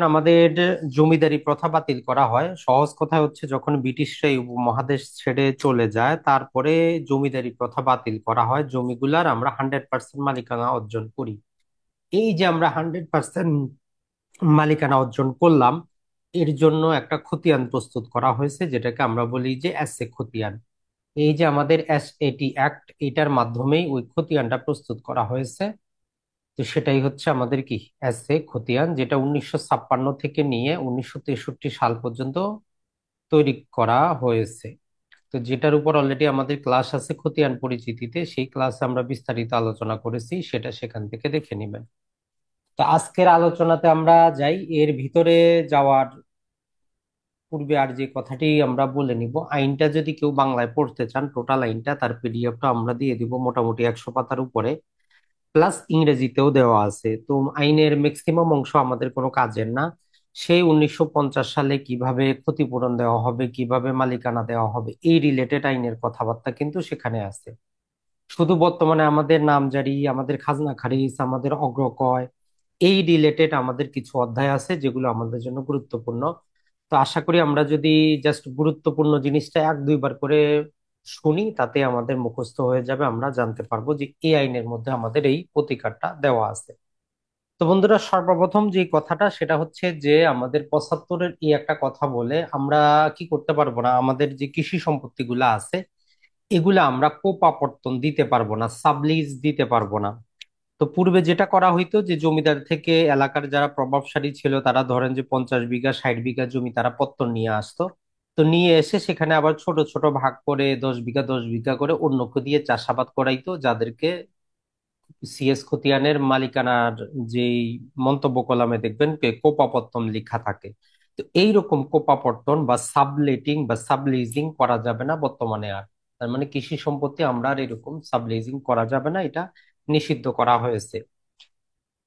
আমাদের জমিদারি প্রথা বাতিল করা হয়, সহজ কথা হচ্ছে যখন ব্রিটিশরা এই উপমহাদেশ ছেড়ে চলে যায় তারপরে জমিদারি প্রথা বাতিল করা হয়, জমিগুলার আমরা 100% মালিকানা অর্জন করি। এই যে আমরা 100% মালিকানা অর্জন করলাম, এর জন্য একটা খতিয়ান প্রস্তুত করা হয়েছে, যেটাকে আমরা বলি যে এসে খতিয়ান। এই যে আমাদের SAT অ্যাক্ট, এটার মাধ্যমেই ওই খতিয়ানটা প্রস্তুত করা হয়েছে। তো সেটাই হচ্ছে আমাদের কি এসে খতিয়ান, যেটা 1956 থেকে নিয়ে 1963 সাল পর্যন্ত তৈরি করা হয়েছে। তো যেটার উপর অলরেডি আমাদের ক্লাস আছে খতিয়ান পরিচিতিতে, সেই ক্লাসে আমরা বিস্তারিত আলোচনা করেছি, সেটা সেখান থেকে দেখে নেবেন। তো আজকের আলোচনাতে আমরা যাই, এর ভিতরে যাওয়ার পূর্বে আর যে কথাটি আমরা বলে নিব, আইনটা যদি কেউ বাংলায় পড়তে চান, টোটাল আইনটা তার পিডিএফটা আমরা দিয়ে দিব, মোটামুটি 100 পাতার উপরে, প্লাস ইংরেজিতেও দেওয়া আছে। তো আইনের ম্যাক্সিমাম অংশ আমাদের কোনো কাজের না। সেই 1950 সালে কিভাবে ক্ষতিপূরণ দেওয়া হবে, কিভাবে মালিকানা দেওয়া হবে, এই রিলেটেড আইনের কথাবার্তা কিন্তু সেখানে আছে। শুধু বর্তমানে আমাদের নামজারি, আমাদের খাজনা খারিজ, আমাদের অগ্রকয়, এই রিলেটেড আমাদের কিছু অধ্যায় আছে যেগুলো আমাদের জন্য গুরুত্বপূর্ণ। তো আশা করি আমরা যদি জাস্ট গুরুত্বপূর্ণ জিনিসটা 1-2 বার করে শুনি, তাতে আমাদের মুখস্থ হয়ে যাবে, আমরা জানতে পারবো যে এই আইনের মধ্যে আমাদের এই প্রতিকারটা দেওয়া আছে। তো বন্ধুরা, সর্বপ্রথম যে কথাটা সেটা হচ্ছে যে আমাদের 75-এর এই একটা কথা বলে আমরা কি করতে পারবো না, আমাদের যে কৃষি সম্পত্তি গুলা আছে এগুলা আমরা কোপাপর্তন দিতে পারবো না, সাবলিজ দিতে পারবো না। তো পূর্বে যেটা করা হইতো যে জমিদার থেকে এলাকার যারা প্রভাবশালী ছিল তারা ধরেন যে 50 বিঘা 60 বিঘা জমি তারা পত্তন নিয়ে আসতো। তো নিয়ে এসে সেখানে আবার ছোট ছোট ভাগ করে 10 বিঘা 10 বিঘা করে অন্যকে দিয়ে চাষাবাদ করাইতো, যাদেরকে সিএস খতিয়ানের মালিকানার যেই মন্তব্য কলামে দেখবেন কোপাপত্তন লেখা থাকে। তো এইরকম কোপাপত্তন বা সাবলেটিং বা সাবলিজিং করা যাবে না বর্তমানে আর। তার মানে কৃষি সম্পত্তি আমরা আর এরকম সাবলিজিং করা যাবে না, এটা নিষিদ্ধ করা হয়েছে।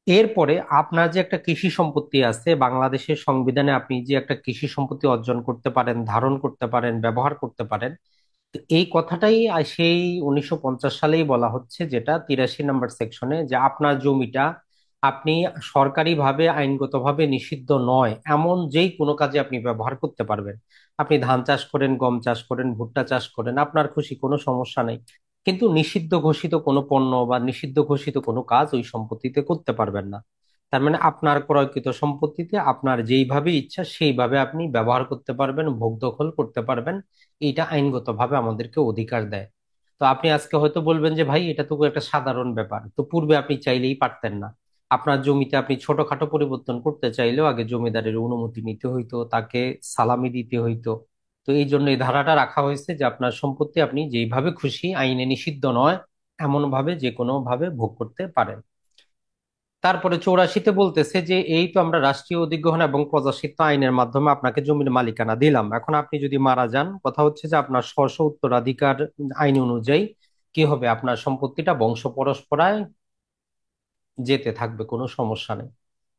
এরপরে আপনার যে একটা কৃষি সম্পত্তি আছে, বাংলাদেশের সংবিধানে আপনি যে একটা কৃষি সম্পত্তি অর্জন করতে পারেন, ধারণ করতে পারেন, ব্যবহার করতে পারেন, তো এই কথাটাই সেই 1950 সালেই বলা হচ্ছে, যেটা 83 নম্বর সেকশনে, যে আপনার জমিটা আপনি সরকারিভাবে আইনগতভাবে নিষিদ্ধ নয় এমন যেই কোনো কাজে আপনি ব্যবহার করতে পারবেন। আপনি ধান চাষ করেন, গম চাষ করেন, ভুট্টা চাষ করেন, আপনার খুশি, কোনো সমস্যা নেই। কিন্তু নিষিদ্ধ ঘোষিত কোনো পণ্য বা নিষিদ্ধ ঘোষিত কোনো কাজ ওই সম্পত্তিতে করতে পারবেন না। তার মানে আপনার ক্রয়কৃত সম্পত্তিতে আপনার যেইভাবে ইচ্ছা সেইভাবে আপনি ব্যবহার করতে পারবেন, ভোগ দখল করতে পারবেন। এটা আইনগতভাবে আমাদেরকে অধিকার দেয়। তো আপনি আজকে হয়তো বলবেন যে ভাই এটা তো একটা সাধারণ ব্যাপার, তো পূর্বে আপনি চাইলেই পারতেন না? আপনার জমিতে আপনি ছোটখাটো পরিবর্তন করতে চাইলেও আগে জমিদারের অনুমতি নিতে হইতো, তাকে সালামি দিতে হইতো। তো এই জন্য এই ধারাটা রাখা হয়েছে যে আপনার সম্পত্তি আপনি যেইভাবে খুশি, আইনে নিষিদ্ধ নয় এমন ভাবে যে কোনো ভাবে ভোগ করতে পারেন। তারপরে 84-তে বলতেছে যে এই তো আমরা রাষ্ট্রীয় অধিগ্রহণ এবং প্রজাস্বত্ব আইনের মাধ্যমে আপনাকে জমির মালিকানা দিলাম, এখন আপনি যদি মারা যান, কথা হচ্ছে যে আপনার স্ব উত্তরাধিকার আইন অনুযায়ী কি হবে, আপনার সম্পত্তিটা বংশ পরম্পরায় যেতে থাকবে, কোনো সমস্যা নেই।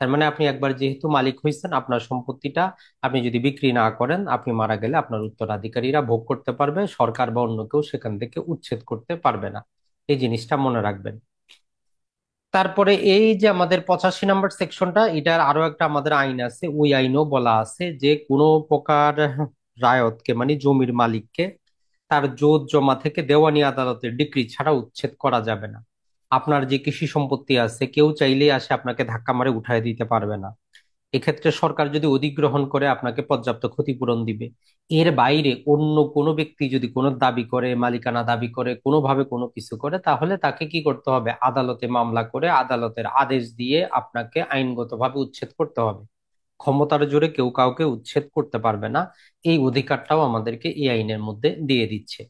তার মানে আপনি একবার যেহেতু মালিক হয়েছেন, আপনার সম্পত্তিটা আপনি যদি বিক্রি না করেন, আপনি মারা গেলে আপনার উত্তরাধিকারীরা ভোগ করতে পারবে, সরকার বা অন্য কেউ সেখান থেকে উচ্ছেদ করতে পারবে না। এই জিনিসটা মনে রাখবেন। তারপরে এই যে আমাদের 85 নম্বর সেকশনটা, এটার আরো একটা আমাদের আইন আছে, ওই আইনও বলা আছে যে কোনো প্রকার রায়তকে মানে জমির মালিককে তার জোত জমা থেকে দেওয়ানি আদালতের ডিক্রি ছাড়া উচ্ছেদ করা যাবে না। আপনার যে কৃষি সম্পত্তি আছে কেউ চাইলেই আসে আপনাকে ধাক্কা মারে উঠায় দিতে পারবে না। এক্ষেত্রে সরকার যদি অধিগ্রহণ করে আপনাকে পর্যাপ্ত ক্ষতিপূরণ দিবে। এর বাইরে অন্য কোনো ব্যক্তি যদি কোনো দাবি করে, মালিকানা দাবি করে, কোনোভাবে কোনো কিছু করে, তাহলে তাকে কি করতে হবে, আদালতে মামলা করে আদালতের আদেশ দিয়ে আপনাকে আইনগতভাবে উচ্ছেদ করতে হবে। ক্ষমতার জোরে কেউ কাউকে উচ্ছেদ করতে পারবে না। এই অধিকারটাও আমাদেরকে এই আইনের মধ্যে দিয়ে দিচ্ছে।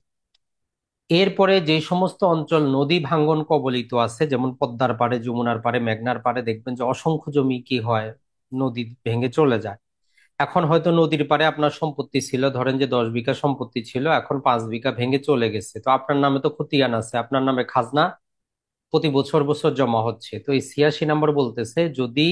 এরপরে যে সমস্ত অঞ্চল নদী ভাঙ্গন কবলিত আছে, যেমন পদ্মার পাড়ে, যমুনার পাড়ে, মেঘনার পাড়ে, দেখবেন যে অসংখ্য জমি কি হয়, নদী ভেঙে চলে যায়। এখন হয়তো নদীর পাড়ে আপনার সম্পত্তি ছিল, ধরেন যে 10 বিঘা সম্পত্তি ছিল, এখন 5 বিঘা ভেঙে চলে গেছে, তো আপনার নামে তো খতিয়ান আছে, আপনার নামে খাজনা প্রতি বছর বছর জমা হচ্ছে। তো এই 86 নম্বর বলতেছে, যদি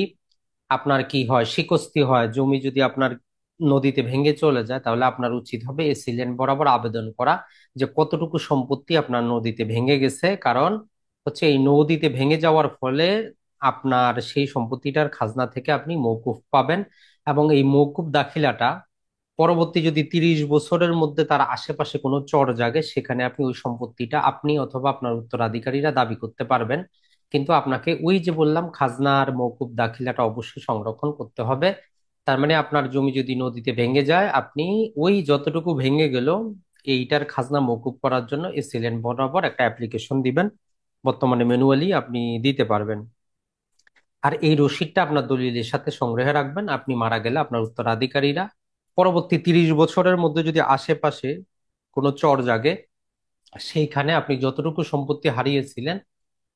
আপনার কি হয়, শিকস্তি হয়, জমি যদি আপনার নদীতে ভেঙে চলে যায়, তাহলে আপনার উচিত হবে এসিলেন বরাবর আবেদন করা যে কতটুকু সম্পত্তি আপনার নদীতে ভেঙে গেছে। কারণ হচ্ছে এই নদীতে ভেঙে যাওয়ার ফলে আপনার সেই সম্পত্তিটার খাজনা থেকে আপনি মওকুফ পাবেন। এবং এই মওকুফ দাখিলাটা পরবর্তী যদি 30 বছরের মধ্যে তার আশেপাশে কোনো চর জাগে, সেখানে আপনি ওই সম্পত্তিটা আপনি অথবা আপনার উত্তরাধিকারীরা দাবি করতে পারবেন। কিন্তু আপনাকে ওই যে বললাম খাজনার মওকুফ দাখিলাটা অবশ্যই সংরক্ষণ করতে হবে। তার মানে আপনার জমি যদি নদীতে ভেঙে যায়, আপনি ওই যতটুকু ভেঙে গেল এইটার খাজনা মওকুফ করার জন্য এসিল্যান্ড বরাবর একটা অ্যাপ্লিকেশন দিবেন। বর্তমানে ম্যানুয়ালি আপনি দিতে পারবেন। আর এই রসিদটা আপনার দলিলের সাথে সংগ্রহে রাখবেন। আপনি মারা গেলে আপনার উত্তরাধিকারীরা পরবর্তী 30 বছরের মধ্যে যদি আশেপাশে কোনো চর জাগে, সেইখানে আপনি যতটুকু সম্পত্তি হারিয়েছিলেন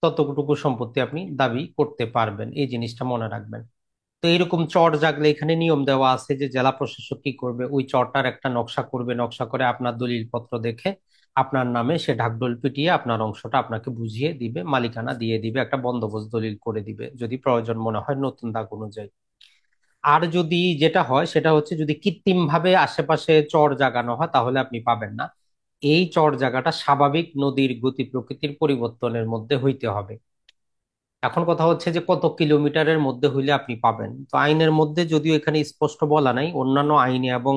ততটুকু সম্পত্তি আপনি দাবি করতে পারবেন। এই জিনিসটা মনে রাখবেন। তো এইরকম চর জাগলে এখানে নিয়ম দেওয়া আছে যে জেলা প্রশাসক কি করবে, ওই চরটার একটা নকশা করবে, নকশা করে আপনার দলিল পত্র দেখে আপনার নামে সে ঢাকঢোল পিটিয়ে আপনার অংশটা আপনাকে বুঝিয়ে দিবে, মালিকানা দিয়ে দিবে, একটা বন্দোবস্ত দলিল করে দিবে যদি প্রয়োজন মনে হয় নতুন দাগ অনুযায়ী। আর যদি যেটা হয় সেটা হচ্ছে যদি কৃত্রিম ভাবে আশেপাশে চর জাগানো হয় তাহলে আপনি পাবেন না। এই চর জায়গাটা স্বাভাবিক নদীর গতি প্রকৃতির পরিবর্তনের মধ্যে হইতে হবে। এখন কথা হচ্ছে যে কত কিলোমিটারের মধ্যে হইলে আপনি পাবেন। তো আইনের মধ্যে যদিও এখানে স্পষ্ট বলা নাই, অন্যান্য আইনে এবং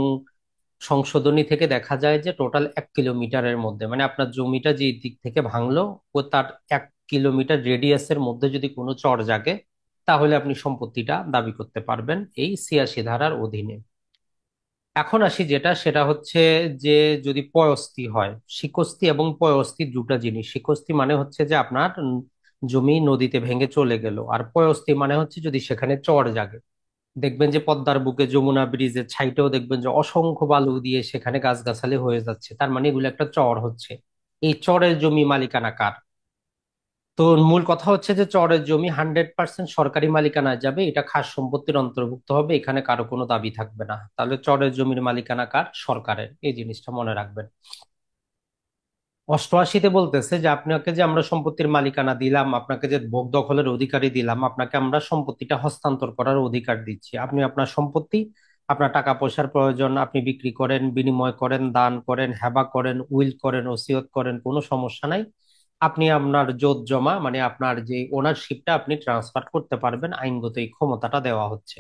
সংশোধনী থেকে দেখা যায় যে টোটাল 1 কিলোমিটারের মধ্যে, মানে আপনার জমিটা যে দিক থেকে ভাঙলো ও তার 1 কিলোমিটার রেডিয়াসের মধ্যে যদি কোনো চর জাগে তাহলে আপনি সম্পত্তিটা দাবি করতে পারবেন এই 86 ধারার অধীনে। এখন আসি যেটা, সেটা হচ্ছে যে যদি পয়স্তি হয়, শিকস্তি এবং পয়স্তি দুটা জিনিস। শিকস্তি মানে হচ্ছে যে আপনার জমি নদীতে ভেঙে চলে গেল, আর পয়স্তি মানে হচ্ছে যদি সেখানে চর জাগে। দেখবেন যে পদ্মার বুকে যমুনা ব্রিজের ছাইটেও দেখবেন যে অসংখ্য বালু দিয়ে সেখানে গাছগাছালি হয়ে যাচ্ছে, তার মানে এগুলো একটা চর হচ্ছে। এই চরের জমি মালিকানা কার? তো মূল কথা হচ্ছে যে চরের জমি 100% সরকারি মালিকানায় যাবে, এটা খাস সম্পত্তির অন্তর্ভুক্ত হবে, এখানে কারো কোনো দাবি থাকবে না। তাহলে চরের জমির মালিকানা কার? সরকারের। এই জিনিসটা মনে রাখবেন। 88-তে বলতেছে যে আপনাকে যে আমরা সম্পত্তির মালিকানা দিলাম, আপনাকে যে ভোগ দখলের অধিকারী দিলাম, আপনাকে আমরা সম্পত্তিটা হস্তান্তর করার অধিকার দিচ্ছি। আপনি আপনার সম্পত্তি, আপনার টাকা পয়সার প্রয়োজন, আপনি বিক্রি করেন, বিনিময় করেন, দান করেন, হেবা করেন, উইল করেন, ওসিয়ত করেন, কোনো সমস্যা নাই। আপনি আপনার জোত জমা মানে আপনার যে ওনারশিপটা আপনি ট্রান্সফার করতে পারবেন, আইনগত এই ক্ষমতাটা দেওয়া হচ্ছে।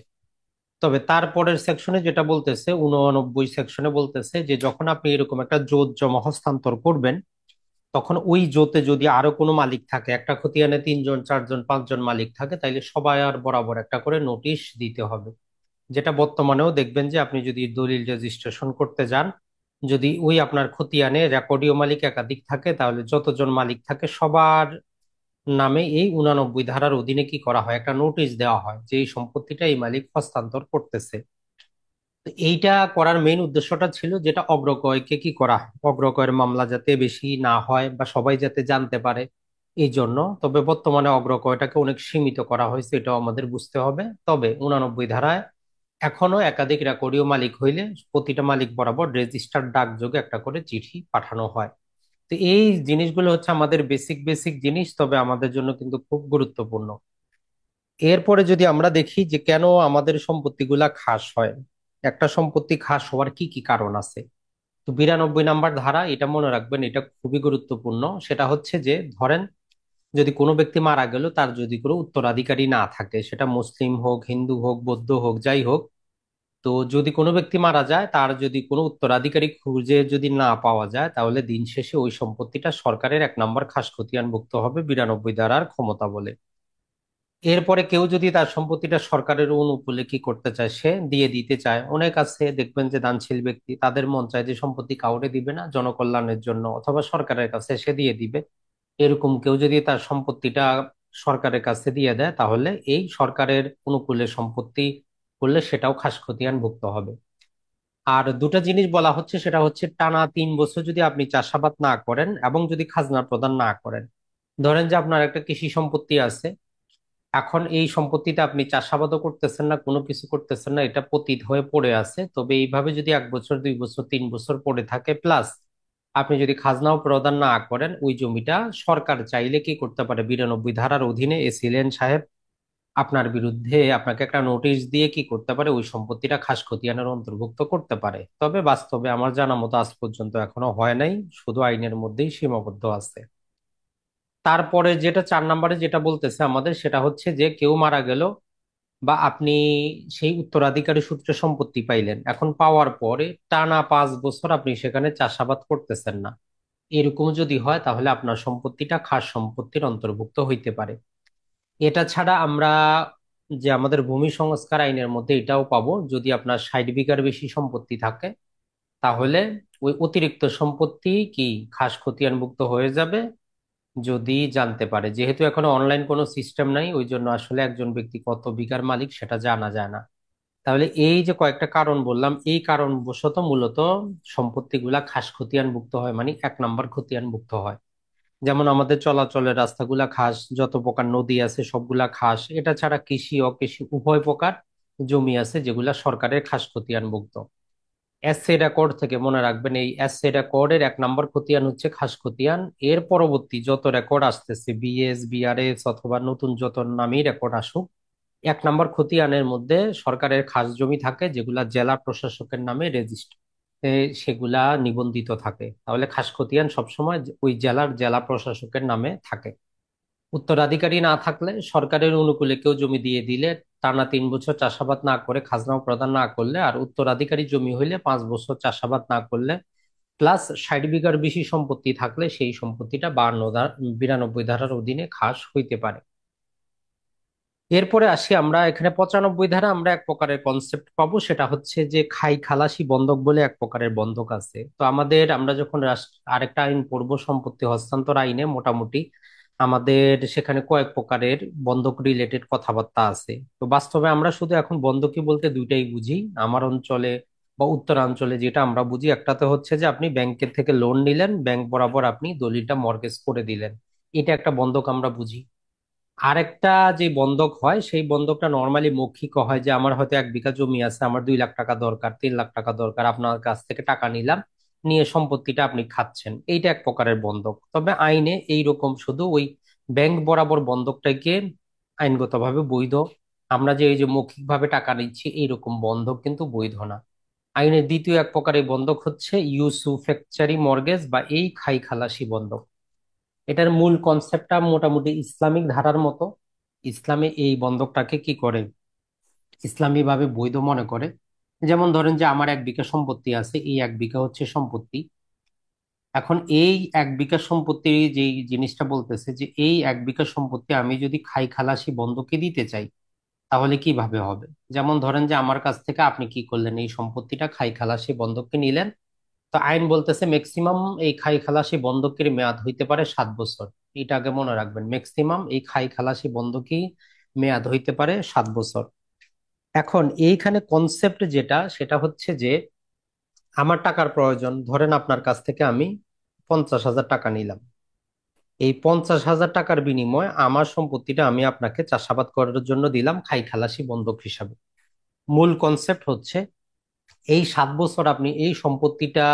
তবে তারপরের সেকশনে যেটা বলতেছে, 89 সেকশনে বলতেছে যে যখন আপনি এরকম একটা জোত জমা হস্তান্তর করবেন, তখন ওই জোতে যদি আরো কোনো মালিক থাকে, একটা খতিয়ানে 3 জন 4 জন 5 জন মালিক থাকে, তাইলে সবাই আর বরাবর একটা করে নোটিশ দিতে হবে। যেটা বর্তমানেও দেখবেন যে আপনি যদি দলিল রেজিস্ট্রেশন করতে যান, যদি ওই আপনার খতিয়ানে রেকর্ডীয় মালিক একাধিক থাকে, তাহলে যতজন মালিক থাকে সবার নামে এই 89 ধারার অধীনে কি করা হয়, একটা নোটিশ দেওয়া হয় যে এই সম্পত্তিটা এই মালিক হস্তান্তর করতেছে। তো এইটা করার মেইন উদ্দেশ্যটা ছিল যেটা অগ্রকয়কে কি করা হয়, অগ্রকয়ের মামলা যাতে বেশি না হয় বা সবাই যাতে জানতে পারে এই জন্য। তবে বর্তমানে অগ্রকয়টাকে অনেক সীমিত করা হয়েছে, এটাও আমাদের বুঝতে হবে। তবে 89 ধারায় এখনো একাধিক রেকর্ডীয় মালিক হইলে প্রতিটা মালিক বরাবর রেজিস্টার্ড ডাকযোগে একটা করে চিঠি পাঠানো হয়। তো এই জিনিসগুলো হচ্ছে আমাদের বেসিক বেসিক জিনিস, তবে আমাদের জন্য কিন্তু খুব গুরুত্বপূর্ণ। এরপরে যদি আমরা দেখি যে কেন আমাদের সম্পত্তিগুলা খাস হয়, একটা সম্পত্তি খাস হওয়ার কি কি কারণ আছে। তো 92 নাম্বার ধারা, এটা মনে রাখবেন, এটা খুবই গুরুত্বপূর্ণ। সেটা হচ্ছে যে ধরেন যদি কোনো ব্যক্তি মারা গেল, তার যদি কোনো উত্তরাধিকারী না থাকে, সেটা মুসলিম হোক, হিন্দু হোক, বৌদ্ধ হোক, যাই হোক, তো যদি কোনো ব্যক্তি মারা যায় তার যদি কোনো উত্তরাধিকারী খুঁজে যদি না পাওয়া যায়, তাহলে দিন শেষে ওই সম্পত্তিটা সরকারের 1 নম্বর খাস খতিয়ানভুক্ত হবে 92 ধারার ক্ষমতা বলে। এরপরে কেউ যদি তার সম্পত্তিটা সরকারের অনুকূলে কি করতে চায়, সে দিয়ে দিতে চায়। অনেক আছে দেখবেন যে দানশীল ব্যক্তি, তাদের মন চায় যে সম্পত্তি কাউরে দিবে না, জনকল্যাণের জন্য অথবা সরকারের কাছে সে দিয়ে দিবে। এরকম কেউ যদি তার সম্পত্তিটা সরকারের কাছে দিয়ে দেয়, তাহলে এই সরকারের অনুকূলে সম্পত্তি করলে সেটাও খাস খতিয়ানভুক্ত হবে। আর দুটা জিনিস বলা হচ্ছে, সেটা হচ্ছে টানা 3 বছর যদি আপনি চাষাবাদ না করেন এবং যদি খাজনা প্রদান না করেন। ধরেন যে আপনার একটা কৃষি সম্পত্তি আছে, এখন এই সম্পত্তিতে আপনি চাষাবাদও করতেছেন না, কোনো কিছু করতেছেন না, এটা পতিত হয়ে পড়ে আছে। তবে এইভাবে যদি 1 বছর 2 বছর 3 বছর পড়ে থাকে, প্লাস আপনি যদি খাজনাও প্রদান না করেন, ওই জমিটা সরকার চাইলে কি করতে পারে, 92 ধারার অধীনে এসিলেন সাহেব আপনার বিরুদ্ধে আপনাকে একটা নোটিশ দিয়ে কি করতে পারে, ওই সম্পত্তিটা খাস খতিয়ানের অন্তর্ভুক্ত করতে পারে। তবে বাস্তবে আমার জানা মতো আজ পর্যন্ত এখনো হয় নাই, শুধু আইনের মধ্যেই সীমাবদ্ধ আছে। তারপরে যেটা 4 নম্বরে যেটা বলতেছে আমাদের, সেটা হচ্ছে যে কেউ মারা গেল বা আপনি সেই উত্তরাধিকারী সূত্রে সম্পত্তি পাইলেন, এখন পাওয়ার পরে টানা 5 বছর আপনি সেখানে চাষাবাদ করতেছেন না, এরকম যদি হয় তাহলে আপনার সম্পত্তিটা খাস সম্পত্তির অন্তর্ভুক্ত হইতে পারে। এটা ছাড়া আমরা যে আমাদের ভূমি সংস্কার আইনের মধ্যে এটাও পাবো, যদি আপনার 60 বিঘার বেশি সম্পত্তি থাকে তাহলে ওই অতিরিক্ত সম্পত্তি কি খাস খতিয়ানভুক্ত হয়ে যাবে, যদি জানতে পারে। যেহেতু এখন অনলাইন কোনো সিস্টেম নাই, ওই জন্য আসলে একজন ব্যক্তি কত বিঘার মালিক সেটা জানা যায় না। তাহলে এই যে কয়েকটা কারণ বললাম, এই কারণবশত মূলত সম্পত্তিগুলা খাস খতিয়ানভুক্ত হয়, মানে 1 নম্বর খতিয়ানভুক্ত হয়। যেমন আমাদের চলাচলের রাস্তাগুলা খাস, যত প্রকার নদী আছে সবগুলা খাস। এটা ছাড়া কৃষি অকৃষি উভয় প্রকার জমি আছে যেগুলা সরকারের খাস খতিয়ানভুক্ত। এসএ রেকর্ড থেকে মনে রাখবেন, এই এসএ রেকর্ডের 1 নম্বর খতিয়ান হচ্ছে খাস খতিয়ান। এর পরবর্তী যত রেকর্ড আসতেছে, বিএস বিআরএস অথবা নতুন যত নামেই রেকর্ড আসুক, 1 নম্বর খতিয়ানের মধ্যে সরকারের খাস জমি থাকে যেগুলা জেলা প্রশাসকের নামে রেজিস্টার, সেগুলা নিবন্ধিত থাকে। তাহলে খাস খতিয়ান সবসময় ওই জেলার জেলা প্রশাসকের নামে থাকে। উত্তরাধিকারী না থাকলে, সরকারের অনুকূলে কেউ জমি দিয়ে দিলে, টানা 3 বছর চাষাবাদ না করে খাজনাও প্রদান না করলে, আর উত্তরাধিকারী জমি হইলে 5 বছর চাষাবাদ না করলে, প্লাস 60 বিঘার বেশি সম্পত্তি থাকলে সেই সম্পত্তিটা 92 ধারার অধীনে খাস হইতে পারে। এরপরে আসি আমরা এখানে 95 ধারা, আমরা এক প্রকারের কনসেপ্ট পাবো, সেটা হচ্ছে যে খাই খালাসি বন্ধক বলে এক প্রকারের বন্ধক আছে। তো আমাদের আমরা যখন আরেকটা আইন পড়বো, সম্পত্তি হস্তান্তর আইনে, মোটামুটি আমাদের সেখানে কয়েক প্রকারের বন্ধক রিলেটেড কথাবার্তা আছে। তো বাস্তবে আমরা শুধু এখন বন্ধকি বলতে দুইটাই বুঝি আমার অঞ্চলে বা উত্তরাঞ্চলে। যেটা আমরা বুঝি, একটাতে হচ্ছে যে আপনি ব্যাংকের থেকে লোন নিলেন, ব্যাংক বরাবর আপনি দলিলটা মর্টগেজ করে দিলেন, এটা একটা বন্ধক আমরা বুঝি। আরেকটা যে বন্ধক হয়, সেই বন্ধকটা নর্মালি মৌখিক হয়, যে আমার হয়তো 1 বিঘা জমি আছে, আমার 2 লাখ টাকা দরকার, 3 লাখ টাকা দরকার, আপনার কাছ থেকে টাকা নিলাম, নিয়ে সম্পত্তিটা আপনি খাচ্ছেন, এইটা এক প্রকারের বন্ধক। তবে আইনে এইরকম শুধু ওই ব্যাংক বরাবর বন্ধকটাকে আইনগতভাবে বৈধ। আমরা যে এই যে মৌখিকভাবে টাকা নিচ্ছি এইরকম বন্ধক কিন্তু বৈধ না। আইনের দ্বিতীয় এক প্রকারের বন্ধক হচ্ছে ইউসুফেকচারি মর্গেজ বা এই খাই খালাসি বন্ধক। এটার মূল কনসেপ্টটা মোটামুটি ইসলামিক ধারার মতো। ইসলামে এই বন্ধকটাকে কি করে, ইসলামী ভাবে বৈধ মনে করে। যেমন ধরেন যে আমার 1 বিঘা সম্পত্তি আছে, এই 1 বিঘা হচ্ছে সম্পত্তি। এখন এই 1 বিঘা সম্পত্তি যেই জিনিসটা বলতেছে, যে এই 1 বিঘা সম্পত্তি আমি যদি খাই খালাসি বন্ধকে দিতে চাই তাহলে কিভাবে হবে। যেমন ধরেন যে আমার কাছ থেকে আপনি কি করলেন, এই সম্পত্তিটা খাই খালাসি বন্ধককে নিলেন। তো আইন বলতেছে ম্যাক্সিমাম এই খাই খালাসি বন্ধকের মেয়াদ হইতে পারে 7 বছর। এটা আগে মনে রাখবেন, ম্যাক্সিমাম এই খাই খালাসি বন্ধকি মেয়াদ হইতে পারে 7 বছর। এখন এইখানে কনসেপ্ট যেটা, সেটা হচ্ছে যে আমার টাকার প্রয়োজন, ধরেন আপনার কাছ থেকে আমি 50,000 টাকা নিলাম। এই 50,000 টাকার বিনিময়ে আমার সম্পত্তিটা আমি আপনাকে চাষাবাদ করার জন্য দিলাম খাই খালাসি বন্ধক হিসাবে। মূল কনসেপ্ট হচ্ছে এই 7 বছর আপনি এই সম্পত্তিটা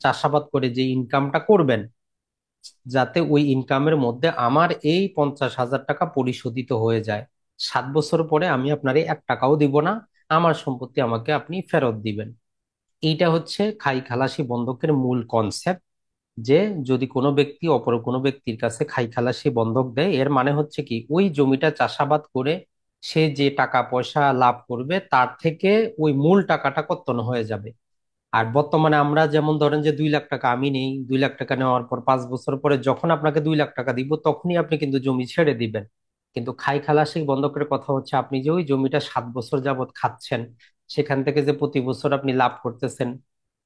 চাষাবাদ করে যে ইনকামটা করবেন, যাতে ওই ইনকামের মধ্যে আমার এই 50,000 টাকা পরিশোধিত হয়ে যায়। 7 বছর পরে আমি আপনার 1 টাকাও দিব না, আমার সম্পত্তি আমাকে আপনি ফেরত দিবেন। এইটা হচ্ছে খাই খালাসি বন্ধকের মূল কনসেপ্ট। যে যদি কোনো ব্যক্তি অপর কোনো ব্যক্তির কাছে খাই খালাসি বন্ধক দেয়, এর মানে হচ্ছে কি, ওই জমিটা চাষাবাদ করে সে যে টাকা পয়সা লাভ করবে তার থেকে ওই মূল টাকাটা কর্তন হয়ে যাবে। আর বর্তমানে আমরা যেমন ধরেন যে 2 লাখ টাকা আমি নেই, 2 লাখ টাকা নেওয়ার পর 5 বছর পরে যখন আপনাকে 2 লাখ টাকা দিব তখনই আপনি কিন্তু জমি ছেড়ে দিবেন। কিন্তু খাই খালাসি বন্ধকের কথা হচ্ছে আপনি যে ওই জমিটা 7 বছর যাবত খাচ্ছেন, সেখান থেকে যে প্রতি বছর আপনি লাভ করতেছেন,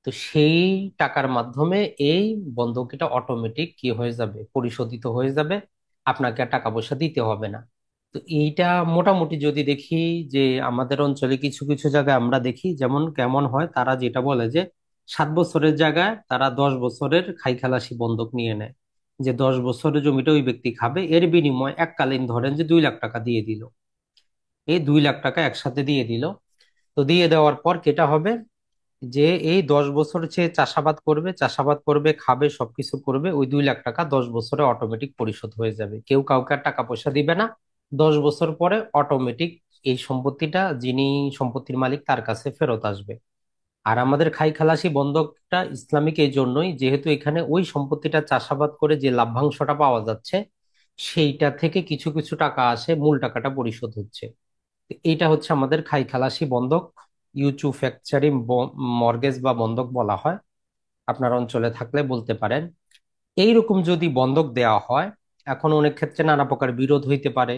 তো সেই টাকার মাধ্যমে এই বন্ধকিটা অটোমেটিক কি হয়ে যাবে, পরিশোধিত হয়ে যাবে, আপনাকে আর টাকা পয়সা দিতে হবে না। তো এইটা মোটামুটি যদি দেখি, যে আমাদের অঞ্চলে কিছু কিছু জায়গায় আমরা দেখি যেমন কেমন হয়, তারা যেটা বলে যে 7 বছরের জায়গায় তারা 10 বছরের খাই খালাসি বন্ধক নিয়ে নেয়, যে 10 বছরের জমিটা ওই ব্যক্তি খাবে, এর বিনিময়ে এককালীন ধরেন যে 2 লাখ টাকা দিয়ে দিল, এই 2 লাখ টাকা একসাথে দিয়ে দিল। তো দিয়ে দেওয়ার পর কেটা হবে, যে এই 10 বছর সে চাষাবাদ করবে, চাষাবাদ করবে, খাবে, সবকিছু করবে, ওই 2 লাখ টাকা 10 বছরে অটোমেটিক পরিশোধ হয়ে যাবে, কেউ কাউকে আর টাকা পয়সা দিবে না। 10 বছর পরে অটোমেটিক এই সম্পত্তিটা, যিনি সম্পত্তির মালিক, তার কাছে ফেরত আসবে। আর আমাদের খাই খালাসি বন্ধকটা ইসলামিক এই জন্যই, যেহেতু এখানে ওই সম্পত্তিটা চাষাবাদ করে যে লাভ্যাংশটা পাওয়া যাচ্ছে, সেইটা থেকে কিছু কিছু টাকা আসে, মূল টাকাটা পরিশোধ হচ্ছে। তো এইটা হচ্ছে আমাদের খাই খালাসি বন্ধক, ইউচু ফ্যাকচারি মর্গেজ বা বন্ধক বলা হয়। আপনার অঞ্চলে থাকলে বলতে পারেন। এইরকম যদি বন্ধক দেওয়া হয়, এখন অনেক ক্ষেত্রে নানা প্রকার বিরোধ হইতে পারে।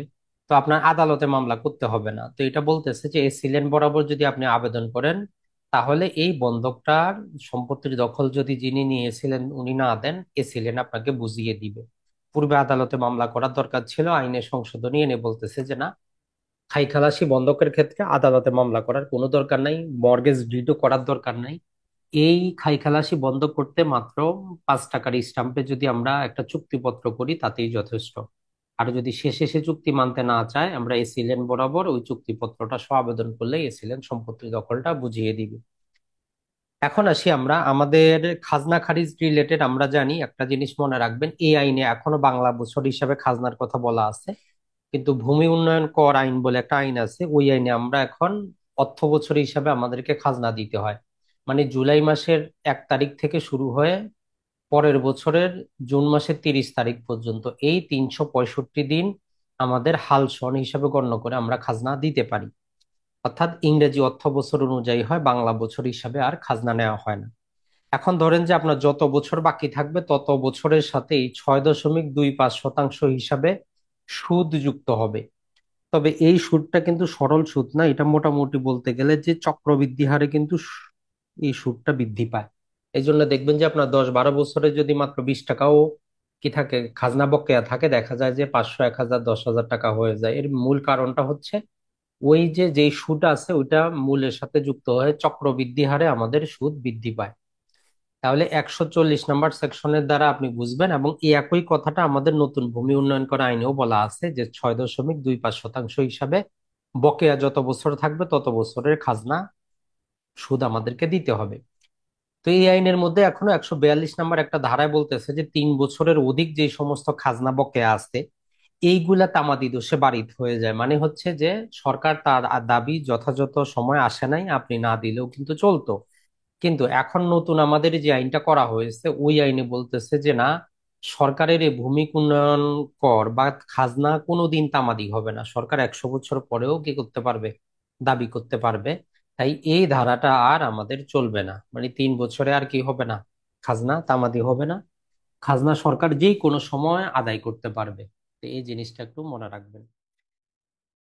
তো আপনার আদালতে মামলা করতে হবে না। তো এটা বলতেছে যে এসিলেন বরাবর যদি আপনি আবেদন করেন, তাহলে এই বন্ধকটার সম্পত্তির দখল যদি যিনি নিয়েছিলেন উনি না দেন, এসিলেন আপনাকে বুঝিয়ে দিবে। পূর্বে আদালতে মামলা করার দরকার ছিল, আইনে সংশোধনী এনে বলতেছে যে না, খাই খালাসি বন্ধকের ক্ষেত্রে আদালতে মামলা করার কোনো দরকার নাই, মর্গেজ ডিডও করার দরকার নাই। এই খাই খালাসি বন্ধ করতে মাত্র 5 টাকার স্টাম্পে যদি আমরা একটা চুক্তিপত্র করি তাতেই যথেষ্ট। আর যদি শেষে সে চুক্তি মানতে না চায়, আমরা এসিলেন বরাবর ওই চুক্তিপত্রটা সহ আবেদন করলে এসিলেন সম্পত্তির দখলটা বুঝিয়ে দিবে। এখন আসি আমরা আমাদের খাজনা খারিজ রিলেটেড। আমরা জানি একটা জিনিস মনে রাখবেন, এই আইনে এখনো বাংলা বছর হিসাবে খাজনার কথা বলা আছে, কিন্তু ভূমি উন্নয়ন কর আইন বলে একটা আইন আছে, ওই আইনে আমরা এখন অর্থ বছর হিসাবে আমাদেরকে খাজনা দিতে হয়। মানে জুলাই মাসের 1 তারিখ থেকে শুরু হয়ে পরের বছরের জুন মাসের 30 তারিখ পর্যন্ত এই 365 দিন আমাদের হাল সন হিসাবে গণ্য করে আমরা খাজনা দিতে পারি। অর্থাৎ ইংরেজি অর্থ বছর অনুযায়ী হয়, বাংলা বছর হিসাবে আর খাজনা নেওয়া হয় না। এখন ধরেন যে আপনার যত বছর বাকি থাকবে তত বছরের সাথে এই 6.25% হিসাবে সুদ যুক্ত হবে। তবে এই সুদটা কিন্তু সরল সুদ না, এটা মোটামুটি বলতে গেলে যে চক্রবৃদ্ধি হারে কিন্তু এই সুদটা বৃদ্ধি পায়। এই জন্য দেখবেন যে আপনার 10-12 বছরে যদি মাত্র 20 টাকাও কি থাকে, খাজনা বকেয়া থাকে, দেখা যায় যে 500, 1000, 10,000 টাকা হয়ে যায়। এর মূল কারণটা হচ্ছে ওই যে যেই সুদ আছে ওইটা মূলের সাথে যুক্ত হয়ে চক্রবৃদ্ধি হারে আমাদের সুদ বৃদ্ধি পায়। তাহলে 140 নম্বর সেকশনের দ্বারা আপনি বুঝবেন, এবং এই একই কথাটা আমাদের নতুন ভূমি উন্নয়ন করা আইনেও বলা আছে যে 6.25% হিসাবে বকেয়া যত বছর থাকবে তত বছরের খাজনা সুদ আমাদেরকে দিতে হবে। তো এই আইনের মধ্যে এখনো 142 নম্বর একটা ধারায় বলতেছে যে 3 বছরের অধিক যে সমস্ত খাজনা বকেয়া আছে এইগুলা তামাদি দোষে বারিত হয়ে যায়। মানে হচ্ছে যে সরকার তার দাবি যথাযথ সময় আসে নাই, আপনি না দিলেও কিন্তু চলতো। কিন্তু এখন নতুন আমাদের যে আইনটা করা হয়েছে ওই আইনে বলতেছে যে না, সরকারের এই ভূমি উন্নয়ন কর বা খাজনা কোনোদিন তামাদি হবে না, সরকার 100 বছর পরেও কি করতে পারবে, দাবি করতে পারবে। তাই এই ধারাটা আর আমাদের চলবে না, মানে 3 বছরে আর কি হবে না, খাজনা তামাদি হবে না, খাজনা সরকার যেই কোনো সময় আদায় করতে পারবে। তো এই জিনিসটা একটু মনে রাখবেন।